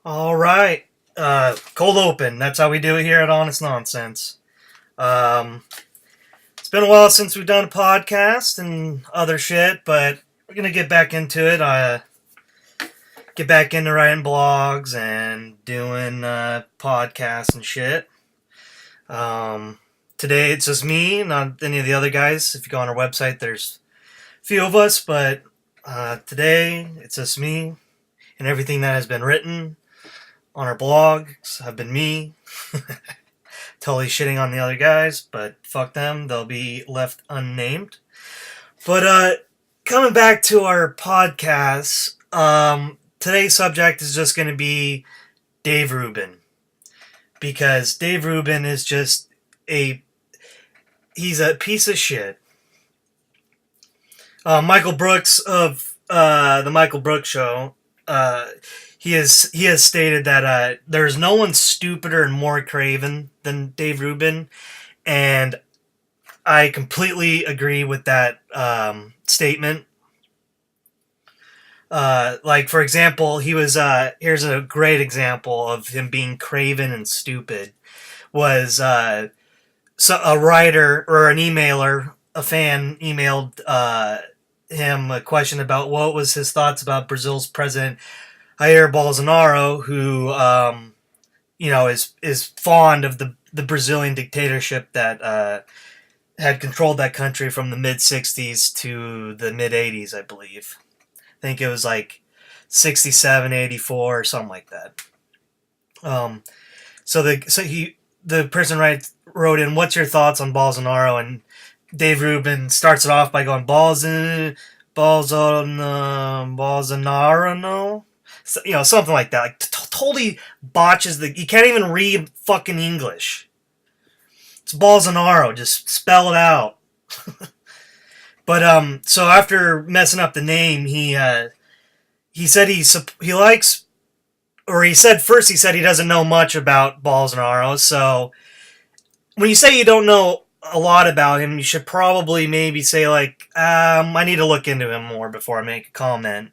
All right. Cold open. That's how we do it here at Honest Nonsense. Um, it's been a while since we've done a podcast and other shit, but we're gonna get back into it. Get back into writing blogs and doing podcasts and shit. Today it's just me, not any of the other guys. If you go on our website, there's a few of us, but today it's just me, and everything that has been written on our blogs have been me. Totally shitting on the other guys, but fuck them. They'll be left unnamed. But coming back to our podcast, today's subject is just going to be Dave Rubin. Because Dave Rubin is just he's a piece of shit. Michael Brooks of the Michael Brooks Show, he has stated that there's no one stupider and more craven than Dave Rubin, and I completely agree with that statement. Like, for example, he was here's a great example of him being craven and stupid. Was so a writer or an emailer, a fan emailed him a question about what was his thoughts about Brazil's president Jair Bolsonaro, who is fond of the Brazilian dictatorship that had controlled that country from the mid '60s to the mid '80s, I believe. I think it was like 67, 84, or something like that. The person wrote in, "What's your thoughts on Bolsonaro?" And Dave Rubin starts it off by going, Bolsonaro, no? So, something like that. Like, totally botches you can't even read fucking English. It's Bolsonaro. Just spell it out. But, so after messing up the name, he said he likes, or he said he doesn't know much about Bolsonaro. So when you say you don't know a lot about him, you should probably maybe say, like, I need to look into him more before I make a comment.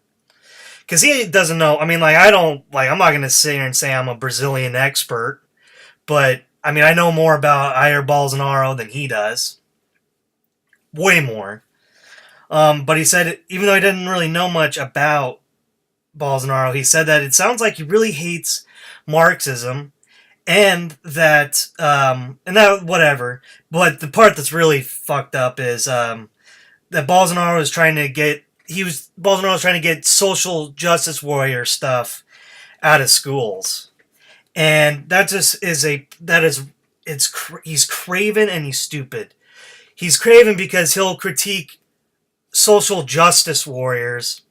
Because he doesn't know. I mean, like, I'm not going to sit here and say I'm a Brazilian expert, but, I mean, I know more about Jair Bolsonaro than he does. Way more. But he said, even though he didn't really know much about Bolsonaro, he said that it sounds like he really hates Marxism, and that whatever. But the part that's really fucked up is that Bolsonaro was trying to get social justice warrior stuff out of schools, and that just he's craven and he's stupid. He's craven because he'll critique social justice warriors,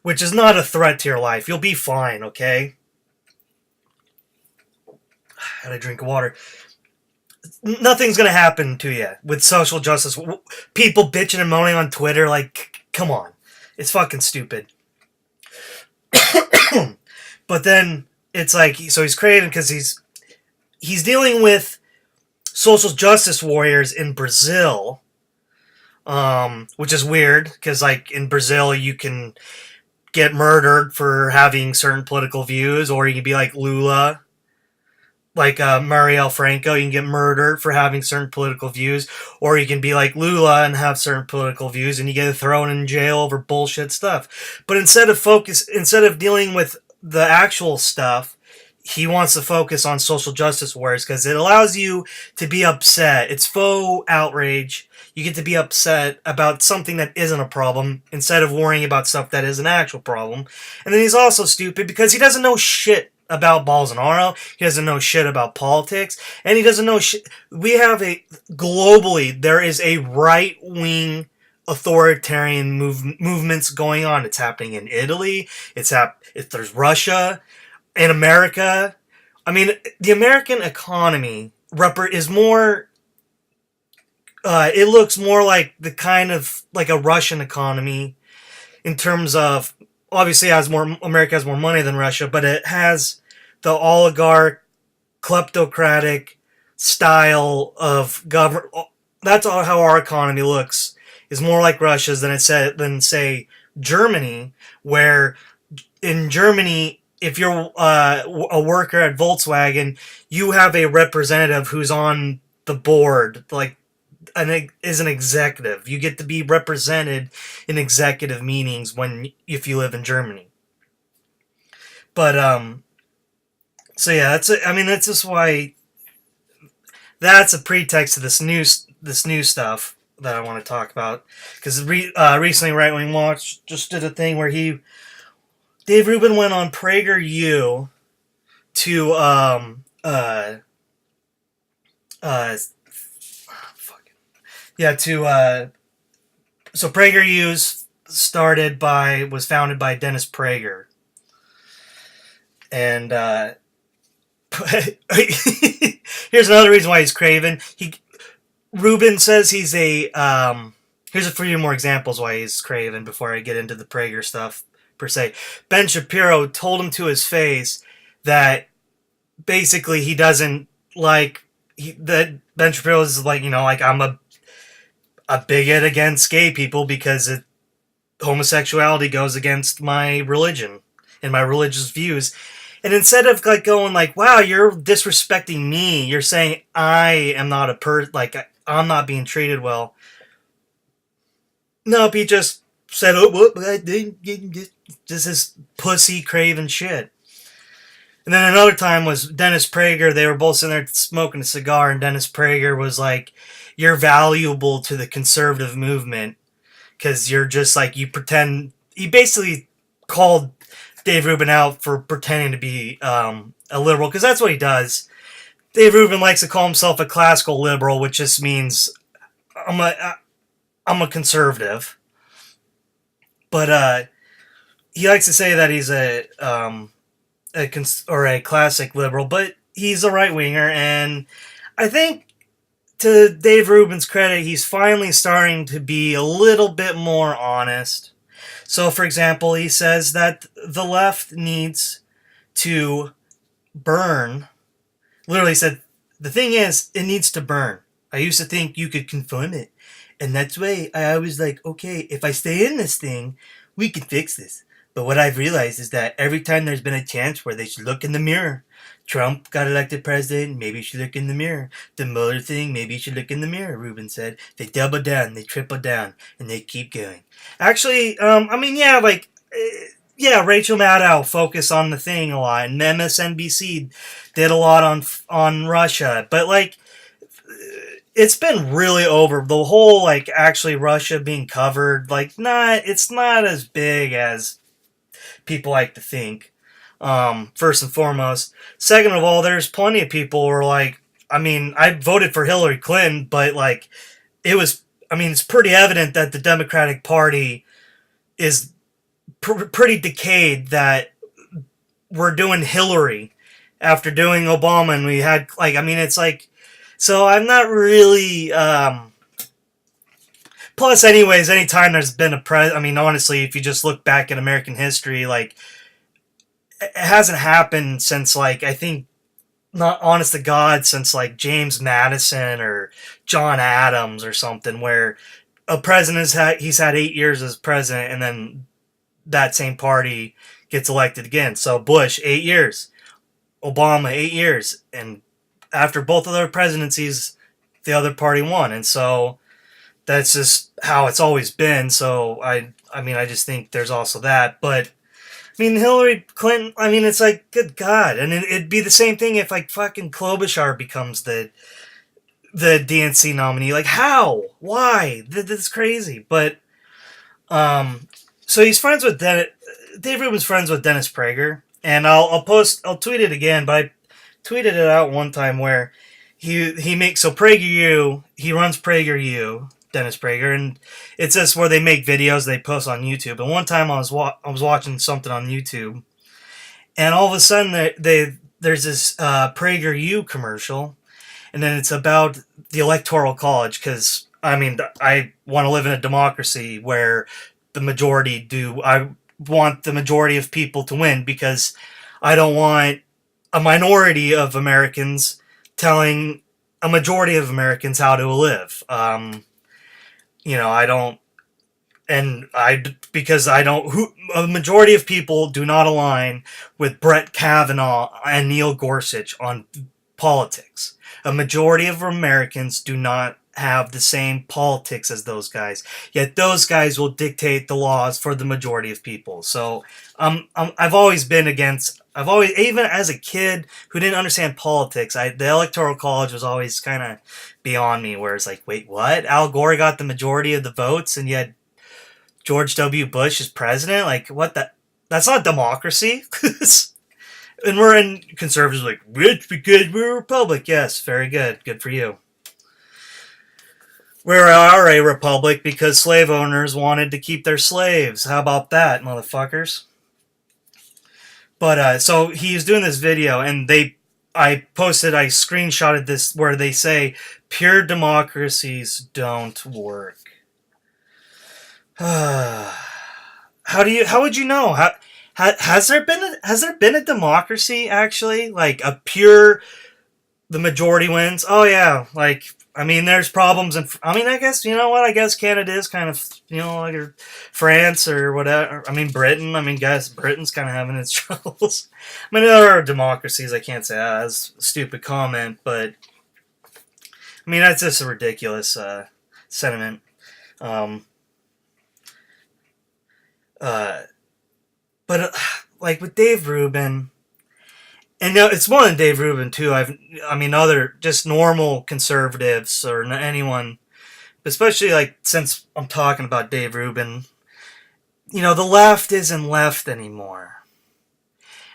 which is not a threat to your life. You'll be fine, okay? I had a drink of water. Nothing's going to happen to you with social justice. People bitching and moaning on Twitter, like, come on. It's fucking stupid. But then it's like, so he's craven because he's dealing with social justice warriors in Brazil, which is weird because, like, in Brazil you can get murdered for having certain political views, or you can be like Lula, like Marielle Franco. You can get murdered for having certain political views, or you can be like Lula and have certain political views, and you get thrown in jail over bullshit stuff. But instead of dealing with the actual stuff, he wants to focus on social justice warriors because it allows you to be upset. It's faux outrage. You get to be upset about something that isn't a problem instead of worrying about stuff that is an actual problem. And then he's also stupid because he doesn't know shit about Bolsonaro. He doesn't know shit about politics. And he doesn't know shit. Globally, there is a right-wing authoritarian movements going on. It's happening in Italy. There's Russia. In America. I mean, the American economy is more... it looks more like the kind of like a Russian economy in terms of, obviously America has more money than Russia, but it has the oligarch, kleptocratic style of government. That's how our economy looks, is more like Russia's than say Germany, where in Germany if you're a worker at Volkswagen, you have a representative who's on the board, like is an executive. You get to be represented in executive meetings if you live in Germany. But so yeah, that's just why that's a pretext to this new stuff that I want to talk about. Because recently, Right Wing Watch just did a thing where Dave Rubin went on PragerU to yeah to so PragerU was founded by Dennis Prager, and here's another reason why he's craven. Rubin says he's a here's a few more examples why he's craven before I get into the Prager stuff per se. Ben Shapiro told him to his face that basically he doesn't like that Ben Shapiro is like, like I'm a bigot against gay people because homosexuality goes against my religion and my religious views. And instead of like going like, wow, you're disrespecting me, you're saying I am not I'm not being treated well. Nope, he just said, oh, what? This is pussy craven shit. And then another time was Dennis Prager. They were both sitting there smoking a cigar, and Dennis Prager was like, you're valuable to the conservative movement because you're just like, you pretend. He basically called Dave Rubin out for pretending to be a liberal, because that's what he does. Dave Rubin likes to call himself a classical liberal, which just means I'm a conservative. But he likes to say that he's a classic liberal, but he's a right winger, and I think to Dave Rubin's credit, he's finally starting to be a little bit more honest. So, for example, he says that the left needs to burn. Literally said, the thing is, it needs to burn. I used to think you could confront it. And that's why I always like, okay, if I stay in this thing, we can fix this. But what I've realized is that every time there's been a chance where they should look in the mirror, Trump got elected president, maybe you should look in the mirror. The Mueller thing, maybe you should look in the mirror, Rubin said. They double down, they triple down, and they keep going. Actually, Rachel Maddow focused on the thing a lot, and MSNBC did a lot on Russia. But, like, it's been really over. The whole, like, actually Russia being covered, like, it's not as big as people like to think, first and foremost. Second of all, there's plenty of people who are like, I voted for Hillary Clinton, but, like, it's pretty evident that the Democratic Party is pretty decayed, that we're doing Hillary after doing Obama, and we had, like, it's like, so I'm not really, plus anyways, anytime there's been honestly, if you just look back at American history, like, it hasn't happened since, like, I think, not honest to God, since, like, James Madison or John Adams or something, where a president he's had 8 years as president, and then that same party gets elected again. So Bush, 8 years. Obama, 8 years. And after both of their presidencies, the other party won. And so that's just how it's always been. So I just think there's also that. But Hillary Clinton, it's like, good God. And it'd be the same thing if, like, fucking Klobuchar becomes the DNC nominee. Like, how? Why? This is crazy. But, so he's friends with Dave Rubin's friends with Dennis Prager. And I'll tweet it again, but I tweeted it out one time where he makes, so PragerU, he runs PragerU, Dennis Prager, and it's just where they make videos they post on YouTube. And one time I was watching something on YouTube, and all of a sudden there's this PragerU commercial, and then it's about the Electoral College, because I want to live in a democracy where I want the majority of people to win, because I don't want a minority of Americans telling a majority of Americans how to live. And because I don't, a majority of people do not align with Brett Kavanaugh and Neil Gorsuch on politics. A majority of Americans do not have the same politics as those guys. Yet those guys will dictate the laws for the majority of people. So I've always been against. I've always, even as a kid who didn't understand politics, the Electoral College was always kind of beyond me. Where it's like, wait, what? Al Gore got the majority of the votes, and yet George W. Bush is president? Like, what the? That's not democracy. And we're in conservatives like, it's because we're a republic. Yes, very good. Good for you. We are a republic because slave owners wanted to keep their slaves. How about that, motherfuckers? But, so he's doing this video, and I screenshotted this where they say, pure democracies don't work. How would you know? Has there been a democracy actually? Like a pure, the majority wins? Oh yeah, like, I mean, there's problems, and I mean, I guess, you know what? I guess Canada is kind of, you know, like France or whatever. I mean, Britain. I mean, guys, Britain's kind of having its troubles. I mean, there are democracies. I can't say that's a stupid comment, but I mean, that's just a ridiculous sentiment. But like with Dave Rubin, and no, it's more than Dave Rubin too. I mean, other just normal conservatives or anyone, especially like since I'm talking about Dave Rubin, you know, the left isn't left anymore,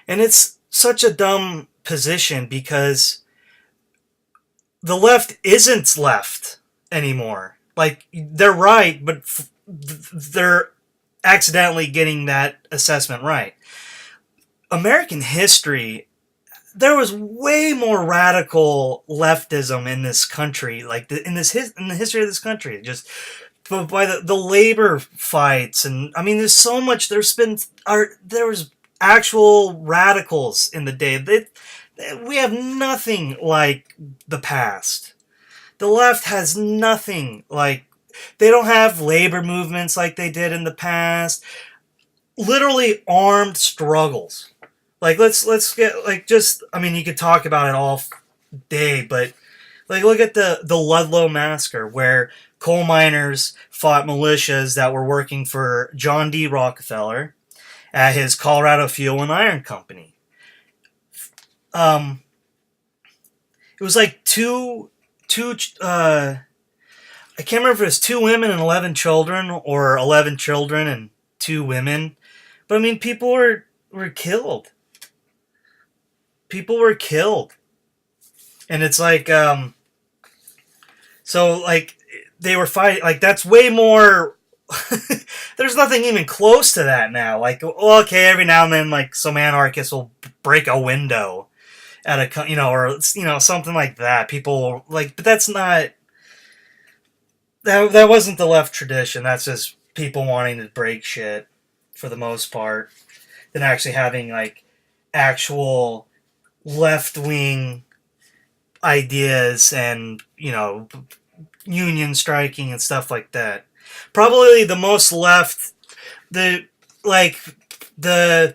and it's such a dumb position because the left isn't left anymore. Like, they're right, but they're accidentally getting that assessment right. American history, there was way more radical leftism in this country, like in the history of this country. Just by the labor fights, and I mean, there's so much. There was actual radicals in the day. We have nothing like the past. The left has nothing like. They don't have labor movements like they did in the past. Literally armed struggles. Like, let's get, like, just, I mean, you could talk about it all day, but like, look at the Ludlow massacre, where coal miners fought militias that were working for John D. Rockefeller at his Colorado Fuel and Iron Company. It was like I can't remember if it was 2 women and 11 children, or 11 children and 2 women. But I mean, people were killed. People were killed. And it's like, so like, they were fighting, like, that's way more, there's nothing even close to that now. Like, well, okay, every now and then, like, some anarchist will break a window at a, you know, or, you know, something like that. People, like, but that's not, that wasn't the left tradition. That's just people wanting to break shit for the most part, than actually having like actual left-wing ideas and, you know, union striking and stuff like that. Probably the most left, the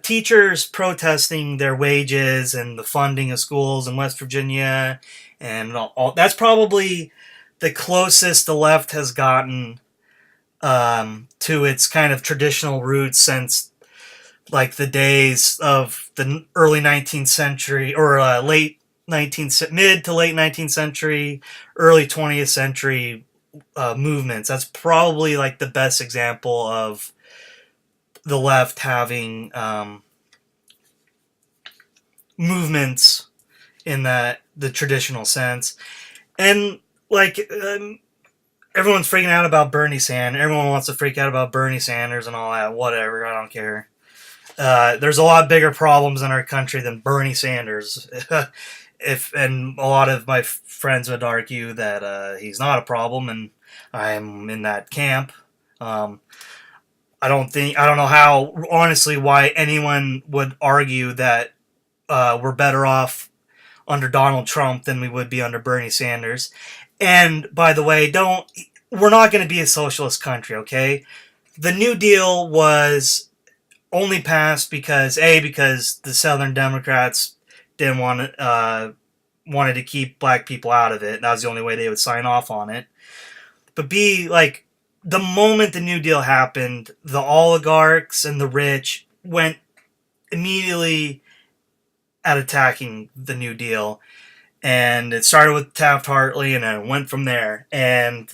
teachers protesting their wages and the funding of schools in West Virginia, and all that's probably the closest the left has gotten to its kind of traditional roots since like the days of the early 19th century, or mid to late 19th century, early 20th century movements. That's probably like the best example of the left having movements in the traditional sense. And like, everyone's freaking out about Bernie Sanders. Everyone wants to freak out about Bernie Sanders and all that. Whatever, I don't care. There's a lot bigger problems in our country than Bernie Sanders. And a lot of my friends would argue that he's not a problem, and I'm in that camp. I don't know how, honestly, why anyone would argue that we're better off under Donald Trump than we would be under Bernie Sanders. And by the way, we're not going to be a socialist country, okay? the New Deal was only passed because the Southern Democrats didn't wanted to keep black people out of it. That was the only way they would sign off on it. But B, like, the moment the New Deal happened, the oligarchs and the rich went immediately at attacking the New Deal. And it started with Taft-Hartley, and then it went from there. And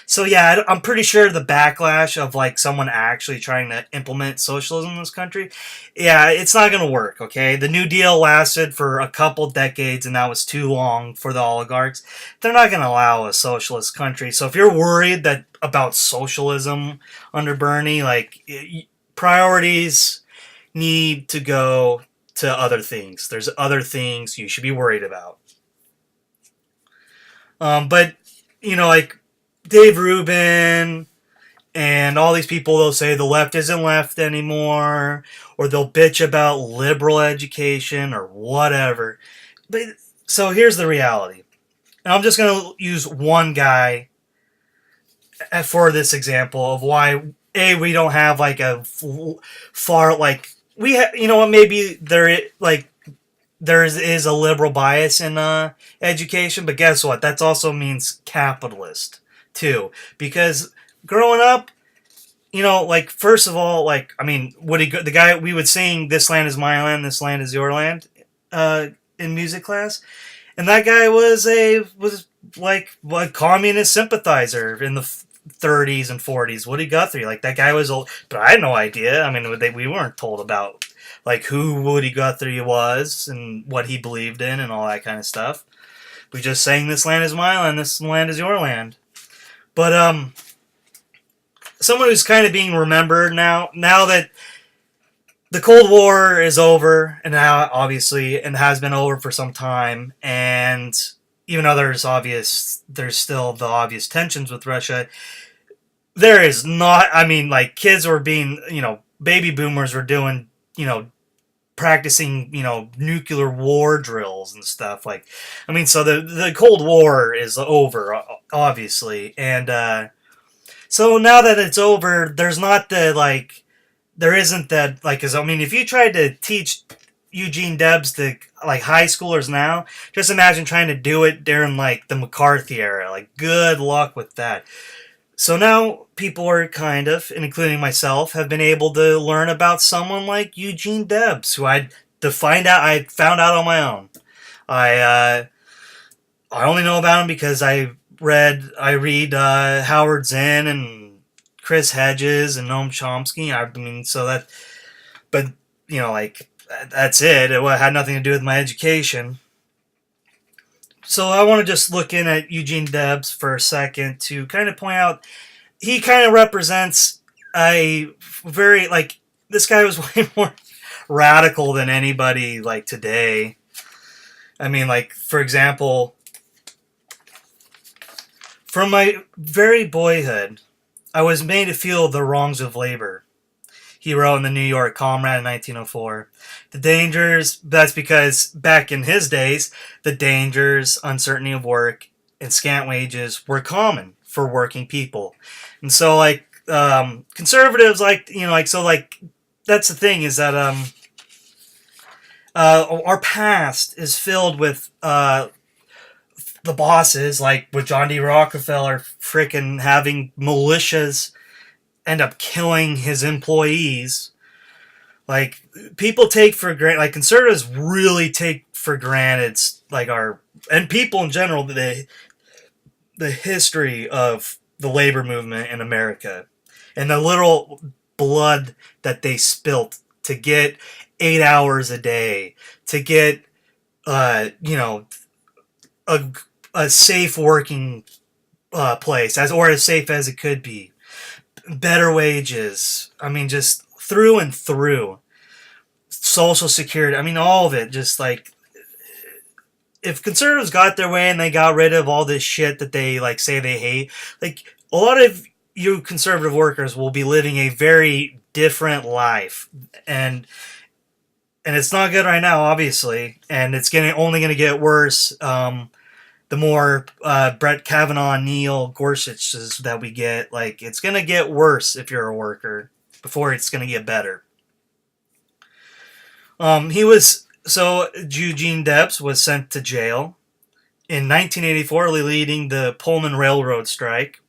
so, yeah, I'm pretty sure the backlash of like someone actually trying to implement socialism in this country, yeah, it's not going to work. Okay, the New Deal lasted for a couple decades, and that was too long for the oligarchs. They're not going to allow a socialist country. So if you're worried that about socialism under Bernie, like priorities need to go to other things. There's other things you should be worried about. But, like Dave Rubin and all these people, they'll say the left isn't left anymore, or they'll bitch about liberal education or whatever. But so here's the reality. And I'm just going to use one guy for this example of why, A, we don't have like a far, like, you know what, maybe there is a liberal bias in education, but guess what? That also means capitalist too. Because growing up, like, first of all, like, I mean, the guy we would sing "This Land Is My Land, This Land Is Your Land" in music class, and that guy was like a communist sympathizer in the 30s and 40s. Woody Guthrie, like, that guy was old, but I had no idea. I mean, we weren't told about like who Woody Guthrie was and what he believed in and all that kind of stuff. We just sang "This Land Is My Land, This Land Is Your Land." But someone who's kind of being remembered now that the Cold War is over, and now obviously, and has been over for some time, and even though there's still the obvious tensions with Russia, there is not, I mean, like, kids were being, baby boomers were doing, practicing, nuclear war drills and stuff. Like, I mean, so the Cold War is over, obviously. And so now that it's over, there's not the, like, there isn't that, like, because, I mean, if you tried to teach Eugene Debs to, like, high schoolers now, just imagine trying to do it during, like, the McCarthy era. Like, good luck with that. So now people are kind of, and including myself, have been able to learn about someone like Eugene Debs, who I found out on my own. I only know about him because I read Howard Zinn and Chris Hedges and Noam Chomsky. I mean, so that, but like, that's it. It had nothing to do with my education. So I want to just look in at Eugene Debs for a second to kind of point out, he kind of represents a very, like, this guy was way more radical than anybody, like, today. I mean, like, for example, from my very boyhood, I was made to feel the wrongs of labor, he wrote in the New York Comrade in 1904. The dangers, that's because back in his days, the dangers, uncertainty of work, and scant wages were common for working people. And so, like, conservatives, like, so, like, that's the thing, is that our past is filled with the bosses, like with John D. Rockefeller freaking having militias end up killing his employees. Like, people take for granted, like, conservatives really take for granted, like, and people in general, the history of the labor movement in America and the literal blood that they spilt to get 8 hours a day, to get, a safe working place, or as safe as it could be. Better wages. I mean, just through and through. Social Security. I mean, all of it. Just, like, if conservatives got their way and they got rid of all this shit that they, like, say they hate, like, a lot of you conservative workers will be living a very different life. And it's not good right now, obviously. And it's only going to get worse. the more Brett Kavanaugh, Neil Gorsuch's that we get, like, it's going to get worse if you're a worker before it's going to get better. Eugene Debs was sent to jail in 1984, leading the Pullman Railroad strike.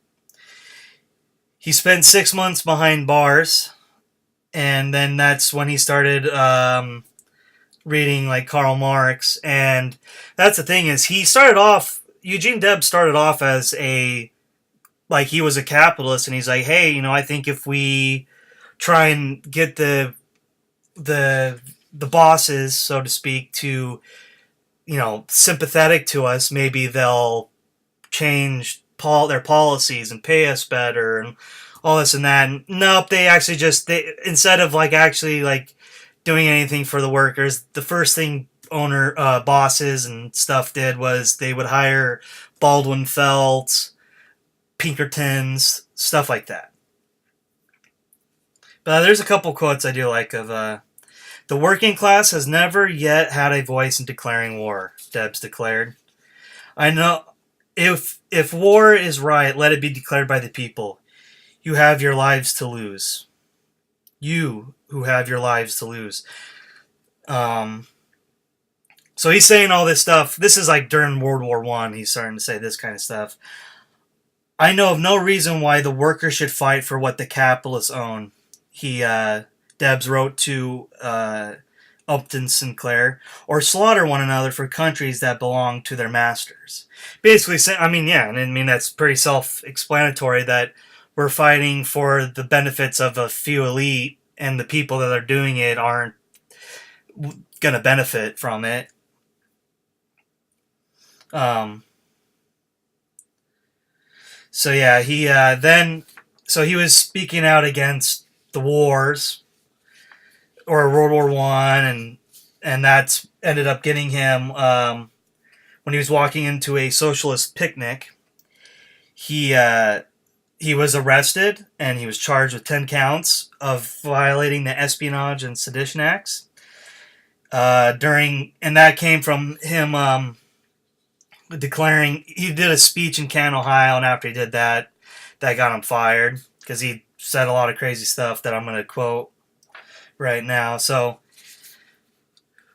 He spent 6 months behind bars, and then that's when he started reading like Karl Marx. And that's the thing is, Eugene Debs started off as he was a capitalist, and he's like, hey, I think if we try and get the bosses, so to speak, to, sympathetic to us, maybe they'll change their policies and pay us better and all this and that. And nope, they instead of actually doing anything for the workers, the first thing bosses and stuff did was they would hire Baldwin Felts, Pinkertons, stuff like that. But there's a couple quotes I do like of the working class has never yet had a voice in declaring war, Debs declared. I know if war is right, let it be declared by the people. You have your lives to lose. You who have your lives to lose. So he's saying all this stuff. This is like during World War I. He's starting to say this kind of stuff. I know of no reason why the workers should fight for what the capitalists own. Debs wrote to Upton Sinclair, or slaughter one another for countries that belong to their masters. Basically, that's pretty self-explanatory that we're fighting for the benefits of a few elite, and the people that are doing it aren't going to benefit from it. He was speaking out against the wars, or World War I, and that's ended up getting him, when he was walking into a socialist picnic, he was arrested, and he was charged with 10 counts of violating the Espionage and Sedition Acts. And that came from him declaring, he did a speech in Canton, Ohio, and after he did that got him fired, because he said a lot of crazy stuff that I'm going to quote right now. So,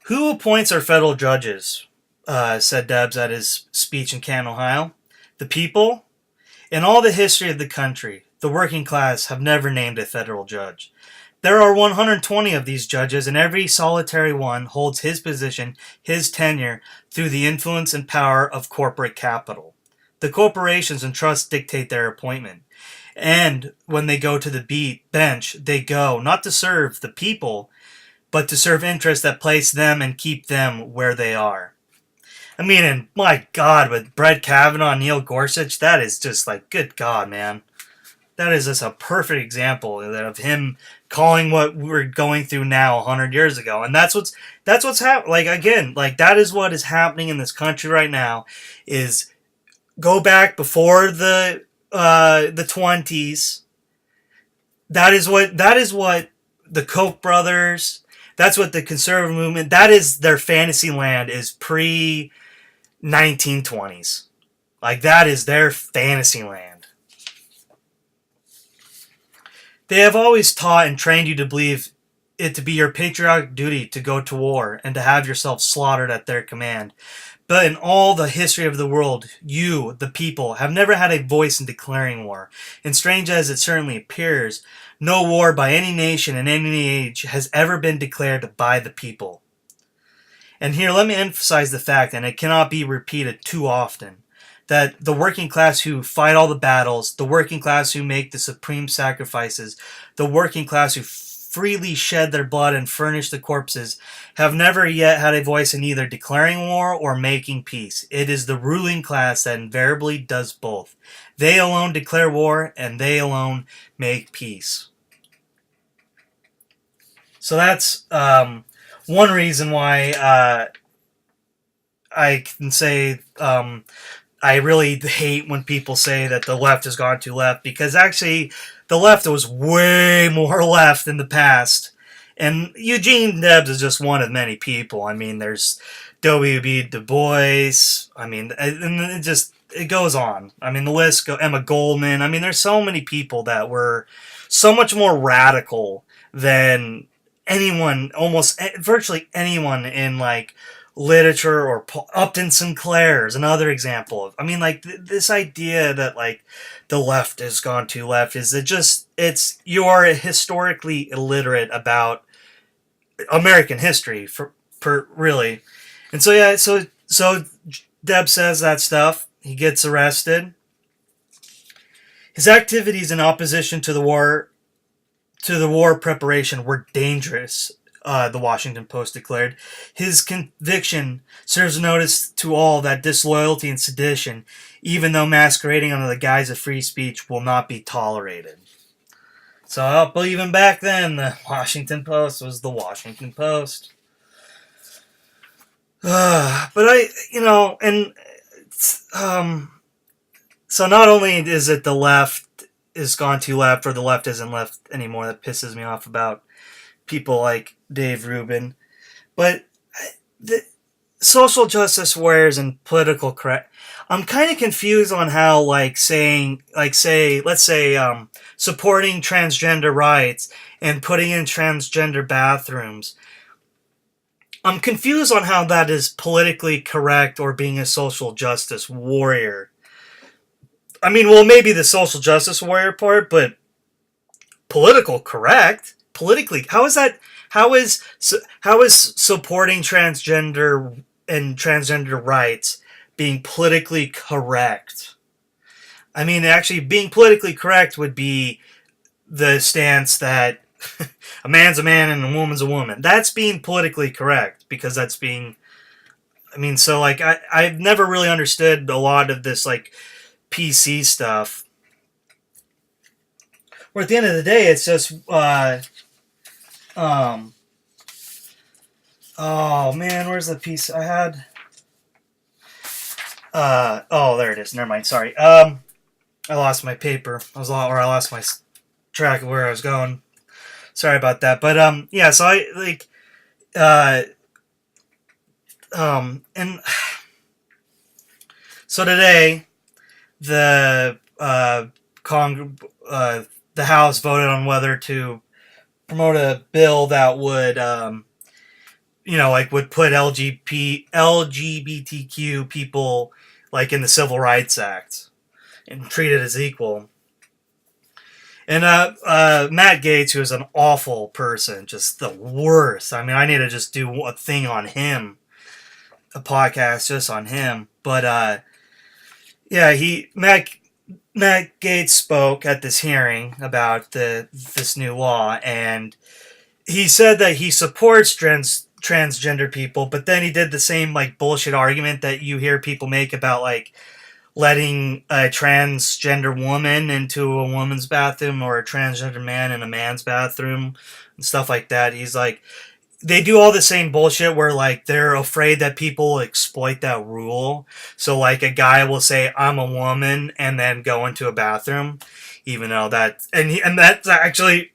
who appoints our federal judges? Said Debs at his speech in Canton, Ohio. The people. In all the history of the country, the working class have never named a federal judge. There are 120 of these judges, and every solitary one holds his position, his tenure, through the influence and power of corporate capital. The corporations and trusts dictate their appointment. And when they go to the bench, they go not to serve the people, but to serve interests that place them and keep them where they are. And my God, with Brett Kavanaugh and Neil Gorsuch, that is just good God, man. That is just a perfect example of him calling what we're going through now 100 years ago. And that's what's happening. That is what is happening in this country right now, is go back before the 20s. That is what the Koch brothers, that's what the conservative movement, that is their fantasy land, is pre-1920s. That is their fantasy land. They have always taught and trained you to believe it to be your patriotic duty to go to war and to have yourself slaughtered at their command. But in all the history of the world, you, the people, have never had a voice in declaring war. And strange as it certainly appears, no war by any nation in any age has ever been declared by the people. And here, let me emphasize the fact, and it cannot be repeated too often, that the working class who fight all the battles, the working class who make the supreme sacrifices, the working class who freely shed their blood and furnish the corpses, have never yet had a voice in either declaring war or making peace. It is the ruling class that invariably does both. They alone declare war, and they alone make peace. So that's one reason why I can say I really hate when people say that the left has gone too left, because actually the left was way more left in the past, And Eugene Debs is just one of many people. I mean, there's W.B. Du Bois. I mean, and it goes on. I mean, the list go. Emma Goldman. I mean, there's so many people that were so much more radical than anyone, almost virtually anyone in like literature or Upton Sinclair is another example of. I mean, like this idea that like the left has gone too left is it's you're historically illiterate about American history for really. And so yeah, so Deb says that stuff. He gets arrested. His activities in opposition to the war preparation were dangerous. The Washington Post declared. His conviction serves notice to all that disloyalty and sedition, even though masquerading under the guise of free speech, will not be tolerated. So, but even back then, the Washington Post was the Washington Post. So not only is it the left is gone too left, or the left isn't left anymore, that pisses me off about people like Dave Rubin, but the social justice warriors and political correct. I'm kind of confused on how, let's say, supporting transgender rights and putting in transgender bathrooms. I'm confused on how that is politically correct or being a social justice warrior. I mean, well, maybe the social justice warrior part, but political correct? Politically, how is that? How is supporting transgender and transgender rights being politically correct? I mean, actually, being politically correct would be the stance that a man's a man and a woman's a woman. That's being politically correct, because that's being. I mean, so like I've never really understood a lot of this like PC stuff. Where at the end of the day, it's just oh man, where's the piece I had? Oh, there it is. Never mind. Sorry. I lost my paper. I lost my track of where I was going. Sorry about that. But yeah. So I like and so today the the House voted on whether to promote a bill that would would put LGBTQ people like in the Civil Rights Act and treat it as equal. And Matt Gaetz, who is an awful person, just the worst. I mean, I need to just do a thing on him, a podcast just on him. But yeah, Matt Gaetz spoke at this hearing about this new law, and he said that he supports transgender people, but then he did the same like bullshit argument that you hear people make about like letting a transgender woman into a woman's bathroom or a transgender man in a man's bathroom and stuff like that. He's like, they do all the same bullshit where like they're afraid that people will exploit that rule. So like a guy will say I'm a woman and then go into a bathroom, even though that's actually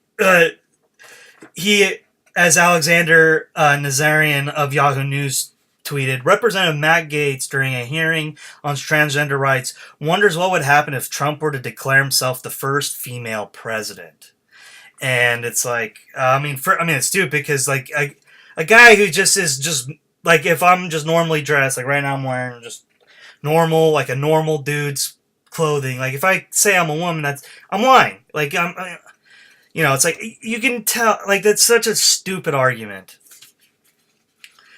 he, as Alexander Nazarian of Yahoo News tweeted, Representative Matt Gaetz, during a hearing on transgender rights, wonders what would happen if Trump were to declare himself the first female president. And it's like, it's stupid because like a guy who just is just like, if I'm just normally dressed, like right now I'm wearing just normal, like a normal dude's clothing. Like if I say I'm a woman, I'm lying. Like it's like you can tell, like that's such a stupid argument.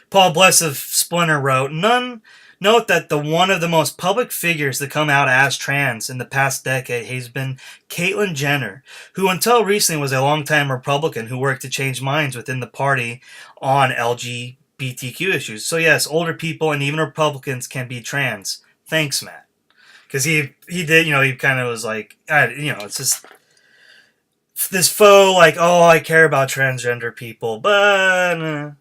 Paul Bless of Splinter wrote, note that one of the most public figures to come out as trans in the past decade has been Caitlyn Jenner, who until recently was a longtime Republican who worked to change minds within the party on LGBTQ issues. So yes, older people and even Republicans can be trans. Thanks, Matt. Because he did, he kind of was like, it's just this faux, like, oh, I care about transgender people, but...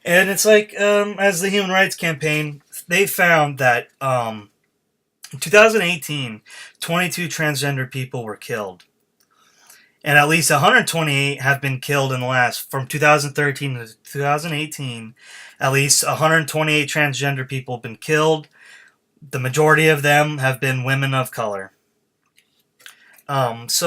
And it's like, as the Human Rights Campaign, they found that in 2018, 22 transgender people were killed. and at least 128 have been killed in the last, from 2013 to 2018. At least 128 transgender people have been killed. The majority of them have been women of color. It's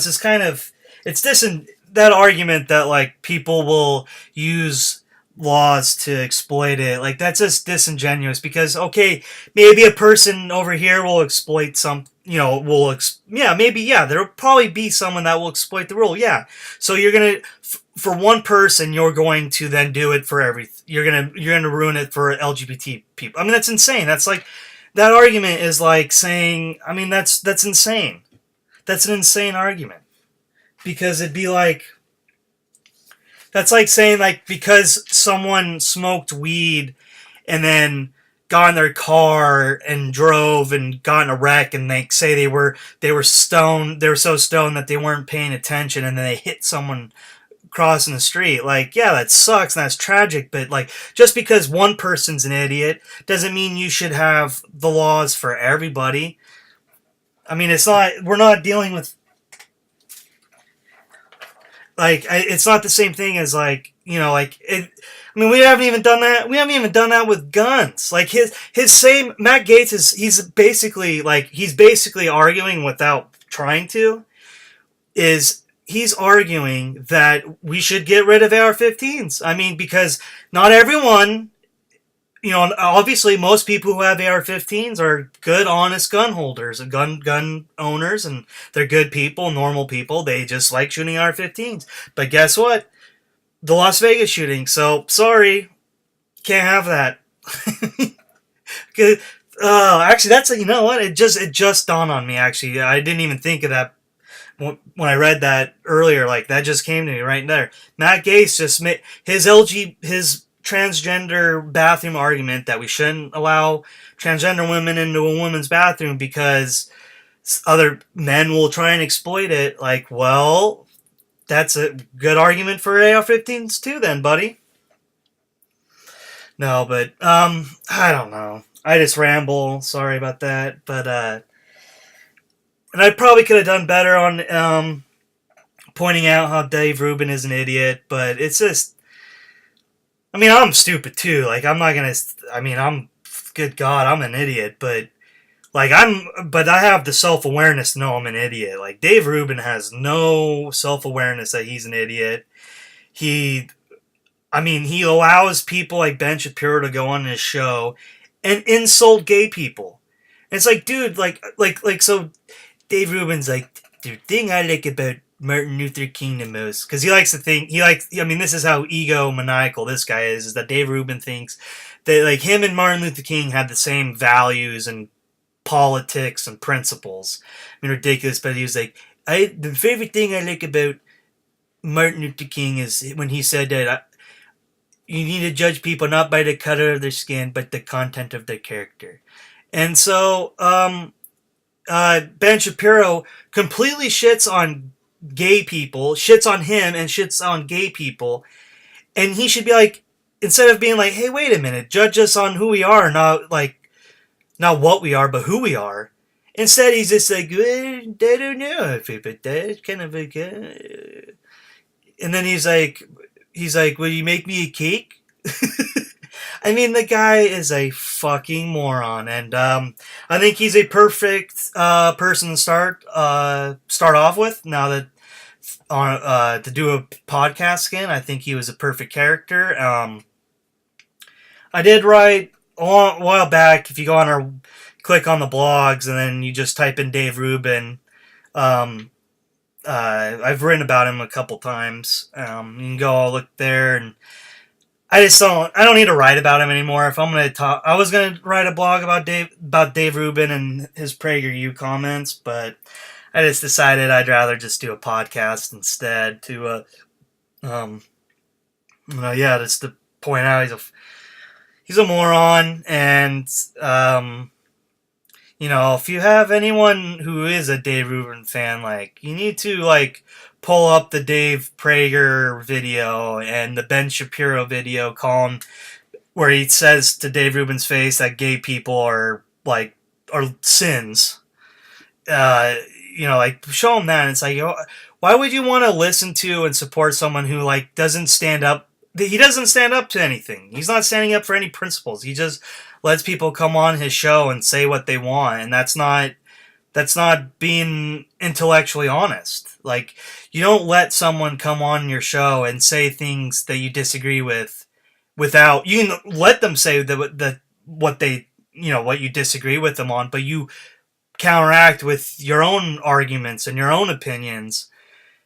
just kind of, it's this and that argument that like people will use laws to exploit it. Like that's just disingenuous because okay, maybe a person over here will exploit some. There'll probably be someone that will exploit the rule. Yeah, so you're gonna for one person, you're going to then do it for every. You're gonna ruin it for LGBT people. I mean, that's insane. That's like that argument is like saying. I mean, that's insane. That's an insane argument because it'd be like that's like saying like because someone smoked weed and then got in their car and drove and got in a wreck and they say they were stoned, they were so stoned that they weren't paying attention and then they hit someone crossing the street. Like, yeah, that sucks and that's tragic, but like just because one person's an idiot doesn't mean you should have the laws for everybody. I mean, we're not dealing with like it's not the same thing as like like it. I mean, we haven't even done that. We haven't even done that with guns. Like his same Matt Gaetz is he's basically arguing without trying to. He's arguing that we should get rid of AR-15s. I mean, because not everyone. Obviously, most people who have AR-15s are good, honest gun holders, gun owners, and they're good people, normal people. They just like shooting AR-15s. But guess what? The Las Vegas shooting. So sorry, can't have that. Actually, that's you know what? It just dawned on me. Actually, I didn't even think of that when I read that earlier. Like that just came to me right there. Matt Gaetz just made his transgender bathroom argument that we shouldn't allow transgender women into a woman's bathroom because other men will try and exploit it. Like, well, that's a good argument for AR-15s too then, buddy. No, but I don't know. I just ramble. Sorry about that. But and I probably could have done better on pointing out how Dave Rubin is an idiot, but it's just I mean, I'm stupid too. Like, I'm not gonna. I mean, good God, I'm an idiot. But but I have the self awareness to know I'm an idiot. Like, Dave Rubin has no self awareness that he's an idiot. He allows people like Ben Shapiro to go on his show and insult gay people. And it's like, dude, so Dave Rubin's like, the thing I like about Martin Luther King the most, because he likes to think this is how egomaniacal this guy is that Dave Rubin thinks that like him and Martin Luther King had the same values and politics and principles. I mean, ridiculous, but he was like, the favorite thing I like about Martin Luther King is when he said that you need to judge people not by the color of their skin but the content of their character. And so Ben Shapiro completely shits on gay people, shits on him and shits on gay people, and he should be like, instead of being like, hey, wait a minute, judge us on who we are, not what we are, but who we are. Instead, he's just like, well, I don't know, but that's kind of like, and then he's like, will you make me a cake? I mean, the guy is a fucking moron, and I think he's a perfect person to start off with. Now that to do a podcast again, I think he was a perfect character. I did write a while back. If you go on click on the blogs, and then you just type in Dave Rubin. I've written about him a couple times. You can go look there, and I don't need to write about him anymore. If I'm going to talk, I was going to write a blog about Dave Rubin and his PragerU comments, but I just decided I'd rather just do a podcast instead to, just to point out he's a moron, and, if you have anyone who is a Dave Rubin fan, like, you need to, like, pull up the Dave Prager video and the Ben Shapiro video where he says to Dave Rubin's face that gay people are sins. like show him that. And it's like, why would you want to listen to and support someone who like doesn't stand up? He doesn't stand up to anything. He's not standing up for any principles. He just lets people come on his show and say what they want, and that's not being intellectually honest. Like, you don't let someone come on your show and say things that you disagree with without, you can let them say what they, what you disagree with them on, but you counteract with your own arguments and your own opinions.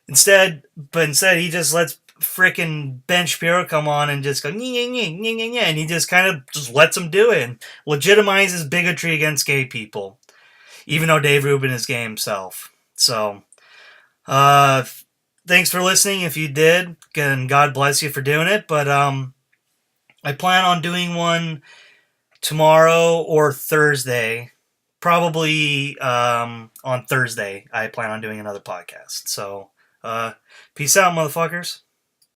Instead he just lets frickin' Ben Shapiro come on and just go, and he just kind of just lets him do it and legitimizes bigotry against gay people, even though Dave Rubin is gay himself. So, thanks for listening if you did, and God bless you for doing it. But I plan on doing one tomorrow or Thursday. Probably on Thursday, I plan on doing another podcast. So, peace out, motherfuckers.